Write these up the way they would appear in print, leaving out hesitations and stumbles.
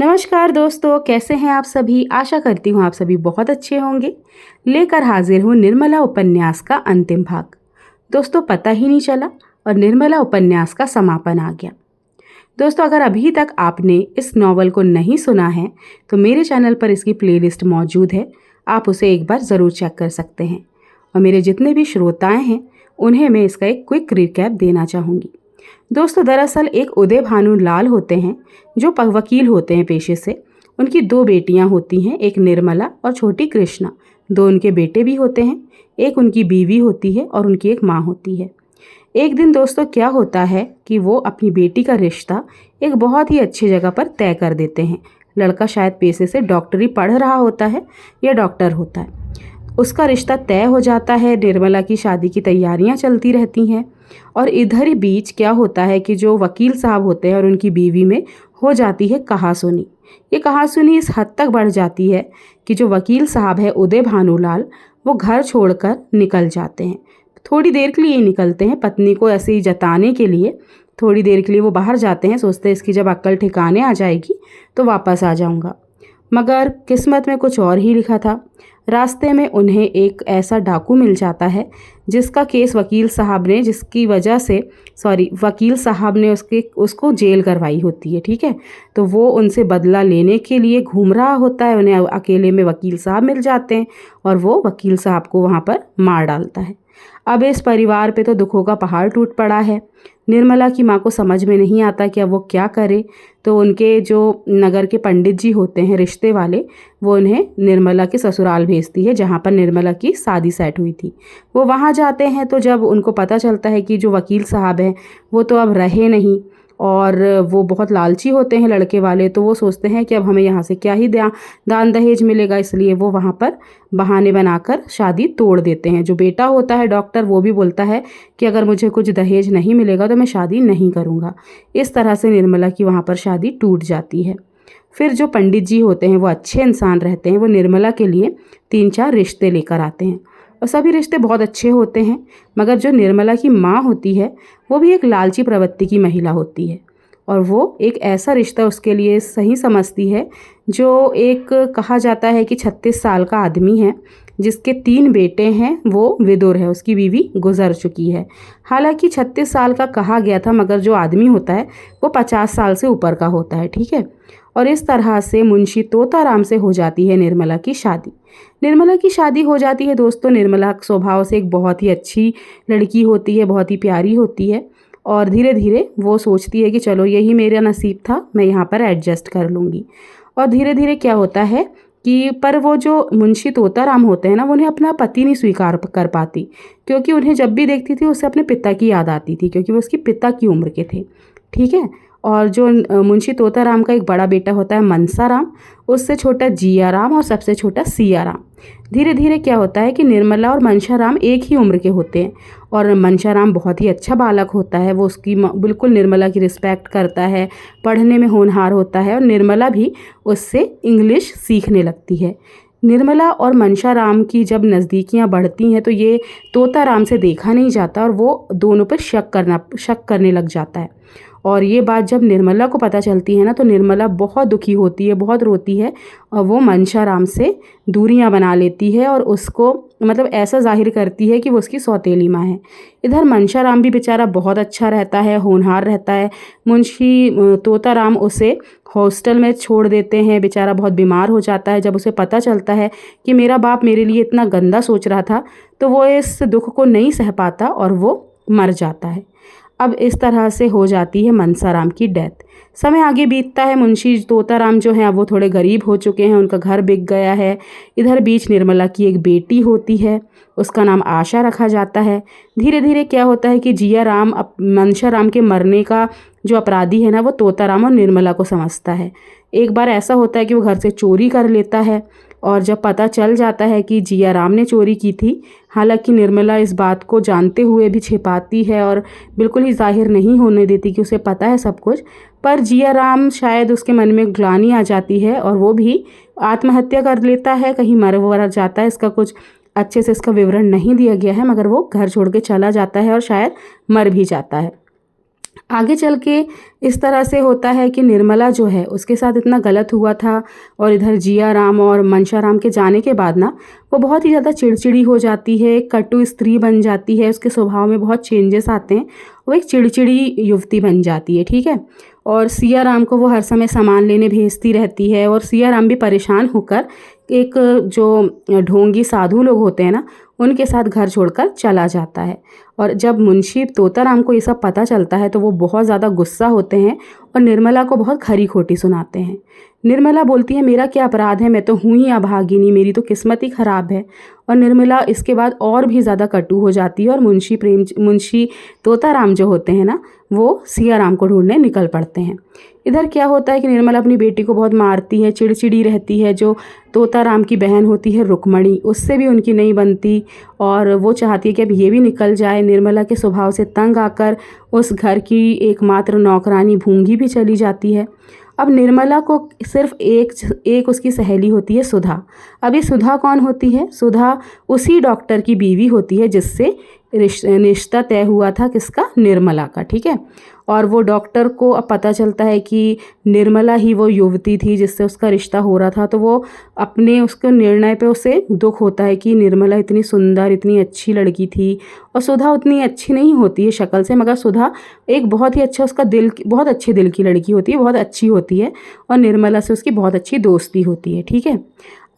नमस्कार दोस्तों, कैसे हैं आप सभी। आशा करती हूँ आप सभी बहुत अच्छे होंगे। लेकर हाजिर हूँ निर्मला उपन्यास का अंतिम भाग। दोस्तों, पता ही नहीं चला और निर्मला उपन्यास का समापन आ गया। दोस्तों, अगर अभी तक आपने इस नॉवल को नहीं सुना है तो मेरे चैनल पर इसकी प्लेलिस्ट मौजूद है, आप उसे एक बार ज़रूर चेक कर सकते हैं। और मेरे जितने भी श्रोताएं हैं उन्हें मैं इसका एक क्विक रिकैप देना चाहूँगी। दोस्तों, दरअसल एक उदय भानु लाल होते हैं जो वकील होते हैं पेशे से। उनकी दो बेटियां होती हैं, एक निर्मला और छोटी कृष्णा। दो उनके बेटे भी होते हैं, एक उनकी बीवी होती है और उनकी एक माँ होती है। एक दिन दोस्तों क्या होता है कि वो अपनी बेटी का रिश्ता एक बहुत ही अच्छी जगह पर तय कर देते हैं। लड़का शायद पेशे से डॉक्टरी पढ़ रहा होता है या डॉक्टर होता है। उसका रिश्ता तय हो जाता है। निर्मला की शादी की तैयारियां चलती रहती हैं और इधर ही बीच क्या होता है कि जो वकील साहब होते हैं और उनकी बीवी में हो जाती है कहासुनी। ये कहासुनी इस हद तक बढ़ जाती है कि जो वकील साहब है उदय भानुलाल, वो घर छोड़कर निकल जाते हैं। थोड़ी देर के लिए निकलते हैं, पत्नी को ऐसे ही जताने के लिए। थोड़ी देर के लिए वो बाहर जाते हैं, सोचते हैं इसकी जब अक्ल ठिकाने आ जाएगी तो वापस आ जाऊंगा। मगर किस्मत में कुछ और ही लिखा था। रास्ते में उन्हें एक ऐसा डाकू मिल जाता है जिसका केस वकील साहब ने उसको जेल करवाई होती है। ठीक है, तो वो उनसे बदला लेने के लिए घूम रहा होता है। उन्हें अकेले में वकील साहब मिल जाते हैं और वो वकील साहब को वहाँ पर मार डालता है। अब इस परिवार पे तो दुखों का पहाड़ टूट पड़ा है। निर्मला की माँ को समझ में नहीं आता कि अब वो क्या करे। तो उनके जो नगर के पंडित जी होते हैं, रिश्ते वाले, वो उन्हें निर्मला के ससुराल भेजती है जहाँ पर निर्मला की शादी सेट हुई थी। वो वहाँ जाते हैं तो जब उनको पता चलता है कि जो वकील साहब हैं वो तो अब रहे नहीं और वो बहुत लालची होते हैं लड़के वाले, तो वो सोचते हैं कि अब हमें यहाँ से क्या ही दान दहेज मिलेगा। इसलिए वो वहाँ पर बहाने बनाकर शादी तोड़ देते हैं। जो बेटा होता है डॉक्टर, वो भी बोलता है कि अगर मुझे कुछ दहेज नहीं मिलेगा तो मैं शादी नहीं करूँगा। इस तरह से निर्मला की वहाँ पर शादी टूट जाती है। फिर जो पंडित जी होते हैं वो अच्छे इंसान रहते हैं। वो निर्मला के लिए 3-4 रिश्ते लेकर आते हैं और सभी रिश्ते बहुत अच्छे होते हैं। मगर जो निर्मला की माँ होती है वो भी एक लालची प्रवृत्ति की महिला होती है और वो एक ऐसा रिश्ता उसके लिए सही समझती है जो एक कहा जाता है कि 36 साल का आदमी है जिसके 3 बेटे हैं, वो विदुर है, उसकी बीवी गुजर चुकी है। हालांकि 36 साल का कहा गया था मगर जो आदमी होता है वो 50 साल से ऊपर का होता है। ठीक है, और इस तरह से मुंशी तोताराम से हो जाती है निर्मला की शादी। निर्मला की शादी हो जाती है। दोस्तों, निर्मला स्वभाव से एक बहुत ही अच्छी लड़की होती है, बहुत ही प्यारी होती है और धीरे धीरे वो सोचती है कि चलो यही मेरा नसीब था, मैं यहाँ पर एडजस्ट कर लूँगी। और धीरे धीरे क्या होता है कि पर वो जो मुंशी तोताराम होते हैं ना, वो उन्हें अपना पति नहीं स्वीकार कर पाती, क्योंकि उन्हें जब भी देखती थी उससे अपने पिता की याद आती थी, क्योंकि वो उसकी पिता की उम्र के थे। ठीक है, और जो मुंशी तोताराम का एक बड़ा बेटा होता है मनसाराम, उससे छोटा जियाराम और सबसे छोटा सियाराम। धीरे धीरे क्या होता है कि निर्मला और मनसाराम एक ही उम्र के होते हैं और मनसाराम बहुत ही अच्छा बालक होता है। वो उसकी बिल्कुल निर्मला की रिस्पेक्ट करता है, पढ़ने में होनहार होता है और निर्मला भी उससे इंग्लिश सीखने लगती है। निर्मला और मनसाराम की जब नज़दीकियाँ बढ़ती हैं तो ये तोताराम से देखा नहीं जाता और वो दोनों पर शक करने लग जाता है। और ये बात जब निर्मला को पता चलती है ना तो निर्मला बहुत दुखी होती है, बहुत रोती है और वो मनसाराम से दूरियां बना लेती है और उसको मतलब ऐसा जाहिर करती है कि वो उसकी सौतेली माँ है। इधर मनसाराम भी बेचारा बहुत अच्छा रहता है, होनहार रहता है। मुंशी तोताराम उसे हॉस्टल में छोड़ देते हैं। बेचारा बहुत बीमार हो जाता है। जब उसे पता चलता है कि मेरा बाप मेरे लिए इतना गंदा सोच रहा था तो वो इस दुख को नहीं सह पाता और वो मर जाता है। अब इस तरह से हो जाती है मनसाराम की डेथ। समय आगे बीतता है। मुंशी तोताराम जो हैं अब वो थोड़े गरीब हो चुके हैं, उनका घर बिक गया है। इधर बीच निर्मला की एक बेटी होती है, उसका नाम आशा रखा जाता है। धीरे धीरे क्या होता है कि जियाराम मनसाराम के मरने का जो अपराधी है ना वो तोताराम और निर्मला को समझता है। एक बार ऐसा होता है कि वो घर से चोरी कर लेता है और जब पता चल जाता है कि जियाराम ने चोरी की थी, हालांकि निर्मला इस बात को जानते हुए भी छिपाती है और बिल्कुल ही जाहिर नहीं होने देती कि उसे पता है सब कुछ, पर जियाराम शायद उसके मन में ग्लानि आ जाती है और वो भी आत्महत्या कर लेता है, कहीं मर वर जाता है। इसका कुछ अच्छे से इसका विवरण नहीं दिया गया है मगर वो घर छोड़ के चला जाता है और शायद मर भी जाता है। आगे चल के इस तरह से होता है कि निर्मला जो है उसके साथ इतना गलत हुआ था, और इधर जिया राम और मनशा राम के जाने के बाद ना वो बहुत ही ज़्यादा चिड़चिड़ी हो जाती है, कटु स्त्री बन जाती है, उसके स्वभाव में बहुत चेंजेस आते हैं, वो एक चिड़चिड़ी युवती बन जाती है, ठीक है। और सिया राम को वो हर समय सामान लेने भेजती रहती है, और सिया राम भी परेशान होकर एक जो ढोंगी साधु लोग होते हैं ना, उनके साथ घर छोड़कर चला जाता है। और जब मुंशी तोताराम को ये सब पता चलता है तो वो बहुत ज़्यादा गुस्सा होते हैं और निर्मला को बहुत खरी खोटी सुनाते हैं। निर्मला बोलती है मेरा क्या अपराध है, मैं तो हूँ ही अभागिनी, मेरी तो किस्मत ही ख़राब है। और निर्मला इसके बाद और भी ज़्यादा कटु हो जाती है, और मुंशी तोताराम जो होते हैं ना, वो सिया राम को ढूंढने निकल पड़ते हैं। इधर क्या होता है कि निर्मला अपनी बेटी को बहुत मारती है, चिड़चिड़ी रहती है। जो तोताराम की बहन होती है रुक्मणी, उससे भी उनकी नहीं बनती, और वो चाहती है कि अब ये भी निकल जाए। निर्मला के स्वभाव से तंग आकर उस घर की एकमात्र नौकरानी भूंगी भी चली जाती है। अब निर्मला को सिर्फ एक उसकी सहेली होती है, सुधा। अब ये सुधा कौन होती है? सुधा उसी डॉक्टर की बीवी होती है जिससे रिश्ता तय हुआ था, किसका? निर्मला का, ठीक है। और वो डॉक्टर को अब पता चलता है कि निर्मला ही वो युवती थी जिससे उसका रिश्ता हो रहा था, तो वो अपने उसके निर्णय पे उसे दुख होता है कि निर्मला इतनी सुंदर, इतनी अच्छी लड़की थी, और सुधा उतनी अच्छी नहीं होती है शक्ल से, मगर सुधा एक बहुत ही अच्छा, उसका दिल, बहुत अच्छे दिल की लड़की होती है, बहुत अच्छी होती है, और निर्मला से उसकी बहुत अच्छी दोस्ती होती है, ठीक है।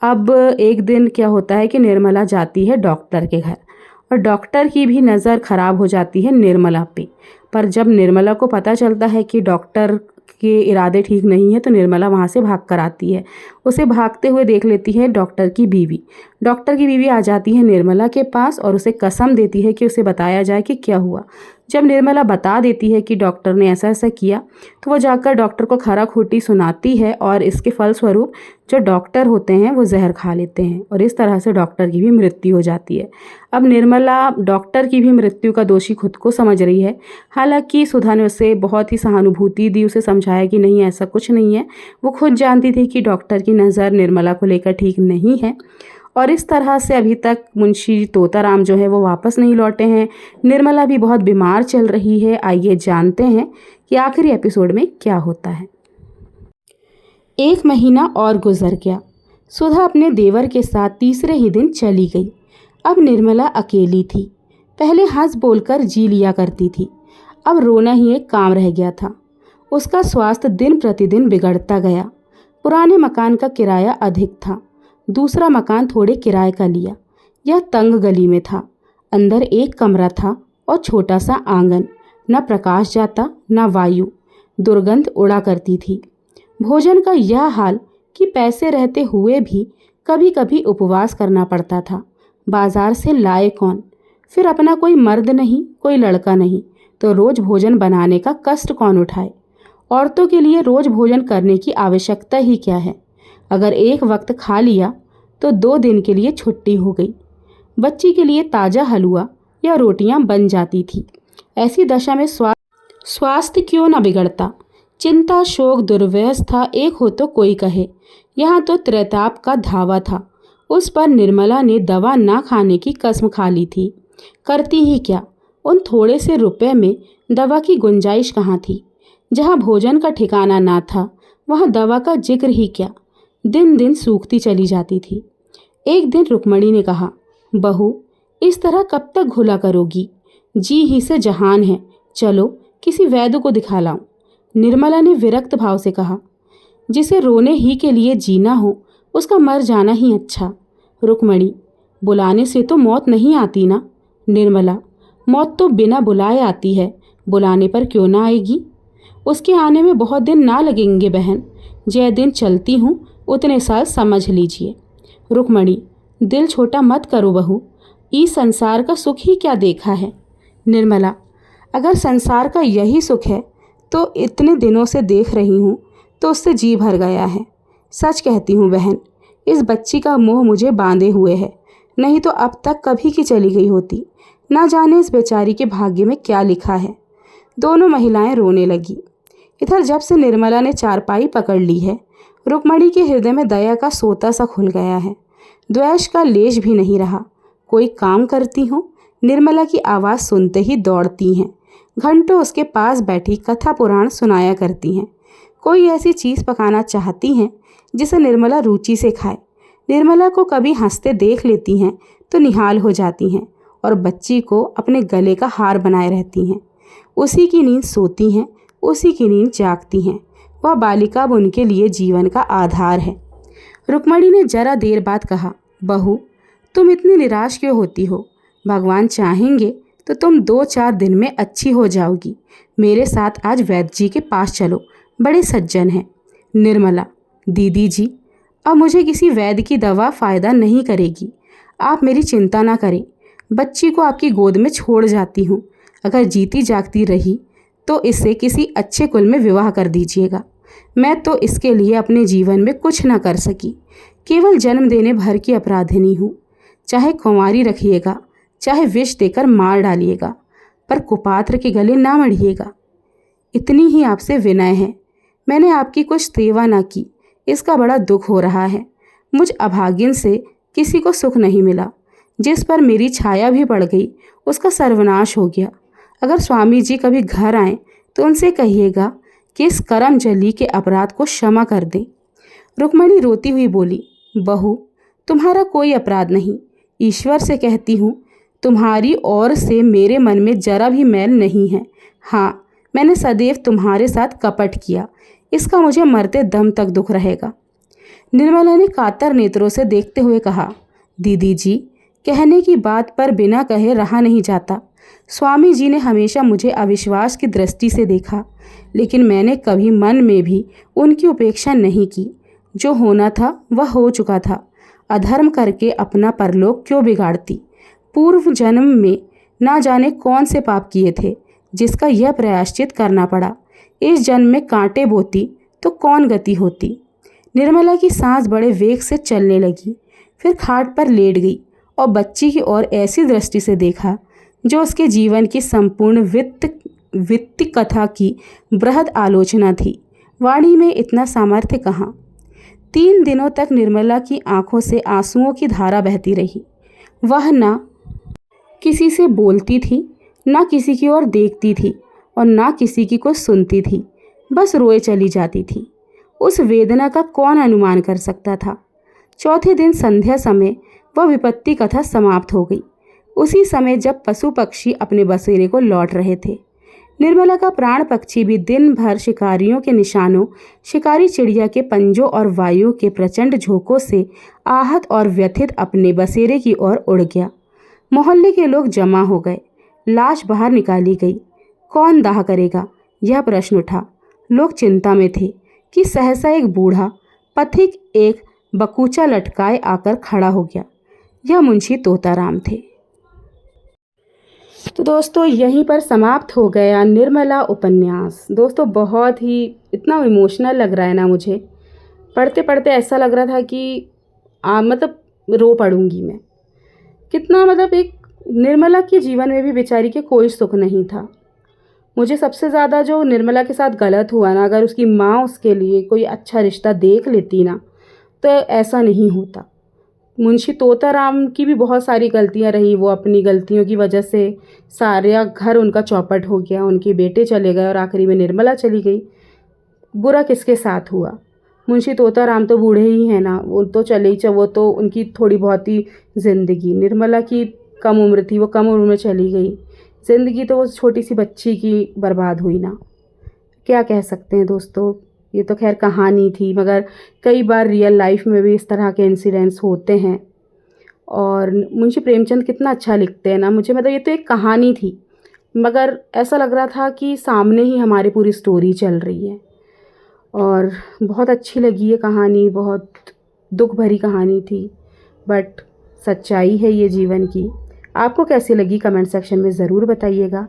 अब एक दिन क्या होता है कि निर्मला जाती है डॉक्टर के घर, और डॉक्टर की भी नज़र ख़राब हो जाती है निर्मला पे। पर जब निर्मला को पता चलता है कि डॉक्टर के इरादे ठीक नहीं है, तो निर्मला वहाँ से भाग कर आती है। उसे भागते हुए देख लेती है डॉक्टर की बीवी। डॉक्टर की बीवी आ जाती है निर्मला के पास और उसे कसम देती है कि उसे बताया जाए कि क्या हुआ। जब निर्मला बता देती है कि डॉक्टर ने ऐसा ऐसा किया, तो वो जाकर डॉक्टर को खरा खोटी सुनाती है, और इसके फलस्वरूप जो डॉक्टर होते हैं वो जहर खा लेते हैं, और इस तरह से डॉक्टर की भी मृत्यु हो जाती है। अब निर्मला डॉक्टर की भी मृत्यु का दोषी खुद को समझ रही है। हालांकि सुधा ने उसे बहुत ही सहानुभूति दी, उसे समझाया कि नहीं, ऐसा कुछ नहीं है। वो खुद जानती थी कि डॉक्टर की नज़र निर्मला को लेकर ठीक नहीं है, और इस तरह से अभी तक मुंशी तोताराम जो है वो वापस नहीं लौटे हैं। निर्मला भी बहुत बीमार चल रही है। आइए जानते हैं कि आखिरी एपिसोड में क्या होता है। 1 महीना और गुजर गया। सुधा अपने देवर के साथ तीसरे ही दिन चली गई। अब निर्मला अकेली थी। पहले हंस बोलकर जी लिया करती थी, अब रोना ही एक काम रह गया था। उसका स्वास्थ्य दिन प्रतिदिन बिगड़ता गया। पुराने मकान का किराया अधिक था, दूसरा मकान थोड़े किराए का लिया। यह तंग गली में था। अंदर एक कमरा था और छोटा सा आंगन। न प्रकाश जाता न वायु, दुर्गंध उड़ा करती थी। भोजन का यह हाल कि पैसे रहते हुए भी कभी कभी उपवास करना पड़ता था। बाजार से लाए कौन? फिर अपना कोई मर्द नहीं, कोई लड़का नहीं, तो रोज भोजन बनाने का कष्ट कौन उठाए? औरतों के लिए रोज भोजन करने की आवश्यकता ही क्या है? अगर एक वक्त खा लिया तो 2 दिन के लिए छुट्टी हो गई। बच्ची के लिए ताज़ा हलवा या रोटियां बन जाती थी। ऐसी दशा में स्वास्थ्य क्यों न बिगड़ता? चिंता, शोक, दुर्व्यवस्था एक हो तो कोई कहे, यहाँ तो त्रिताप का धावा था। उस पर निर्मला ने दवा ना खाने की कसम खा ली थी। करती ही क्या? उन थोड़े से रुपए में दवा की गुंजाइश कहाँ थी? जहाँ भोजन का ठिकाना ना था, वहाँ दवा का जिक्र ही क्या। दिन दिन सूखती चली जाती थी। एक दिन रुक्मणी ने कहा, बहू, इस तरह कब तक घुला करोगी? जी ही से जहान है, चलो किसी वैद्य को दिखा लाऊं। निर्मला ने विरक्त भाव से कहा, जिसे रोने ही के लिए जीना हो उसका मर जाना ही अच्छा। रुक्मणी, बुलाने से तो मौत नहीं आती ना। निर्मला, मौत तो बिना बुलाए आती है, बुलाने पर क्यों ना आएगी? उसके आने में बहुत दिन ना लगेंगे बहन। जय दिन चलती हूँ उतने साल समझ लीजिए। रुक्मणी, दिल छोटा मत करो बहू, इस संसार का सुख ही क्या देखा है। निर्मला, अगर संसार का यही सुख है तो इतने दिनों से देख रही हूँ तो उससे जी भर गया है। सच कहती हूँ बहन, इस बच्ची का मोह मुझे बांधे हुए है, नहीं तो अब तक कभी की चली गई होती। ना जाने इस बेचारी के भाग्य में क्या लिखा है। दोनों महिलाएं रोने लगी। इधर जब से निर्मला ने चारपाई पकड़ ली है, रुक्मणी के हृदय में दया का सोता सा खुल गया है। द्वेष का लेश भी नहीं रहा। कोई काम करती हूँ, निर्मला की आवाज़ सुनते ही दौड़ती हैं। घंटों उसके पास बैठी कथा पुराण सुनाया करती हैं। कोई ऐसी चीज़ पकाना चाहती हैं जिसे निर्मला रुचि से खाए। निर्मला को कभी हंसते देख लेती हैं तो निहाल हो जाती हैं और बच्ची को अपने गले का हार बनाए रहती हैं। उसी की नींद सोती हैं, उसी की नींद जागती हैं। वह बालिका अब उनके लिए जीवन का आधार है। रुक्मणी ने जरा देर बाद कहा, बहू, तुम इतनी निराश क्यों होती हो? भगवान चाहेंगे तो तुम 2-4 दिन में अच्छी हो जाओगी। मेरे साथ आज वैद्य जी के पास चलो, बड़े सज्जन हैं। निर्मला, दीदी जी, अब मुझे किसी वैद्य की दवा फ़ायदा नहीं करेगी। आप मेरी चिंता ना करें। बच्ची को आपकी गोद में छोड़ जाती हूँ। अगर जीती जागती रही तो इसे किसी अच्छे कुल में विवाह कर दीजिएगा। मैं तो इसके लिए अपने जीवन में कुछ न कर सकी, केवल जन्म देने भर की अपराधिनी हूँ। चाहे कुंवारी रखिएगा, चाहे विष देकर मार डालिएगा, पर कुपात्र के गले ना मढ़िएगा। इतनी ही आपसे विनय है। मैंने आपकी कुछ सेवा ना की, इसका बड़ा दुख हो रहा है। मुझ अभागिन से किसी को सुख नहीं मिला। जिस पर मेरी छाया भी पड़ गई उसका सर्वनाश हो गया। अगर स्वामी जी कभी घर आएँ तो उनसे कहिएगा कि इस करम जली के अपराध को क्षमा कर दें। रुक्मणी रोती हुई बोली, बहू, तुम्हारा कोई अपराध नहीं। ईश्वर से कहती हूँ, तुम्हारी ओर से मेरे मन में जरा भी मैल नहीं है। हाँ, मैंने सदैव तुम्हारे साथ कपट किया, इसका मुझे मरते दम तक दुख रहेगा। निर्मला ने कातर नेत्रों से देखते हुए कहा, दीदी जी, कहने की बात पर बिना कहे रहा नहीं जाता। स्वामी जी ने हमेशा मुझे अविश्वास की दृष्टि से देखा, लेकिन मैंने कभी मन में भी उनकी उपेक्षा नहीं की। जो होना था वह हो चुका था। अधर्म करके अपना परलोक क्यों बिगाड़ती? पूर्व जन्म में ना जाने कौन से पाप किए थे जिसका यह प्रायश्चित करना पड़ा। इस जन्म में कांटे बोती तो कौन गति होती। निर्मला की सांस बड़े वेग से चलने लगी, फिर खाट पर लेट गई और बच्ची की ओर ऐसी दृष्टि से देखा जो उसके जीवन की संपूर्ण वित्त कथा की बृहद आलोचना थी। वाणी में इतना सामर्थ्य कहाँ। 3 दिनों तक निर्मला की आंखों से आंसुओं की धारा बहती रही। वह ना किसी से बोलती थी, ना किसी की ओर देखती थी और ना किसी की को सुनती थी, बस रोए चली जाती थी। उस वेदना का कौन अनुमान कर सकता था। चौथे दिन संध्या समय वह विपत्ति कथा समाप्त हो गई। उसी समय जब पशु पक्षी अपने बसेरे को लौट रहे थे, निर्मला का प्राण पक्षी भी दिन भर शिकारियों के निशानों, शिकारी चिड़िया के पंजों और वायु के प्रचंड झोंकों से आहत और व्यथित अपने बसेरे की ओर उड़ गया। मोहल्ले के लोग जमा हो गए। लाश बाहर निकाली गई। कौन दाह करेगा, यह प्रश्न उठा। लोग चिंता में थे कि सहसा एक बूढ़ा पथिक एक बकूचा लटकाए आकर खड़ा हो गया। यह मुंशी तोताराम थे। तो दोस्तों, यहीं पर समाप्त हो गया निर्मला उपन्यास। दोस्तों, बहुत ही इतना इमोशनल लग रहा है ना, मुझे पढ़ते पढ़ते ऐसा लग रहा था कि मतलब रो पड़ूंगी मैं। कितना मतलब एक निर्मला के जीवन में भी बेचारी के कोई सुख नहीं था। मुझे सबसे ज़्यादा जो निर्मला के साथ गलत हुआ ना, अगर उसकी माँ उसके लिए कोई अच्छा रिश्ता देख लेती ना तो ऐसा नहीं होता। मुंशी तोताराम की भी बहुत सारी गलतियां रही। वो अपनी गलतियों की वजह से सारा घर उनका चौपट हो गया। उनके बेटे चले गए और आखिरी में निर्मला चली गई। बुरा किसके साथ हुआ? मुंशी तोताराम तो बूढ़े ही हैं ना, वो तो चले ही, वो तो उनकी थोड़ी बहुत ही ज़िंदगी। निर्मला की कम उम्र थी, वो कम उम्र में चली गई। ज़िंदगी तो वो छोटी सी बच्ची की बर्बाद हुई ना। क्या कह सकते हैं दोस्तों, ये तो खैर कहानी थी, मगर कई बार रियल लाइफ में भी इस तरह के इंसिडेंट्स होते हैं। और मुंशी प्रेमचंद कितना अच्छा लिखते हैं ना। मुझे मतलब ये तो एक कहानी थी, मगर ऐसा लग रहा था कि सामने ही हमारी पूरी स्टोरी चल रही है। और बहुत अच्छी लगी ये कहानी, बहुत दुख भरी कहानी थी, बट सच्चाई है ये जीवन की। आपको कैसी लगी कमेंट सेक्शन में ज़रूर बताइएगा।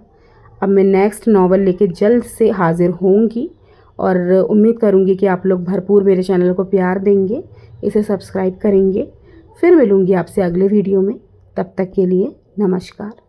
अब मैं नेक्स्ट नॉवल लेके जल्द से हाज़िर होंगी और उम्मीद करूँगी कि आप लोग भरपूर मेरे चैनल को प्यार देंगे, इसे सब्सक्राइब करेंगे। फिर मिलूँगी आपसे अगले वीडियो में। तब तक के लिए नमस्कार।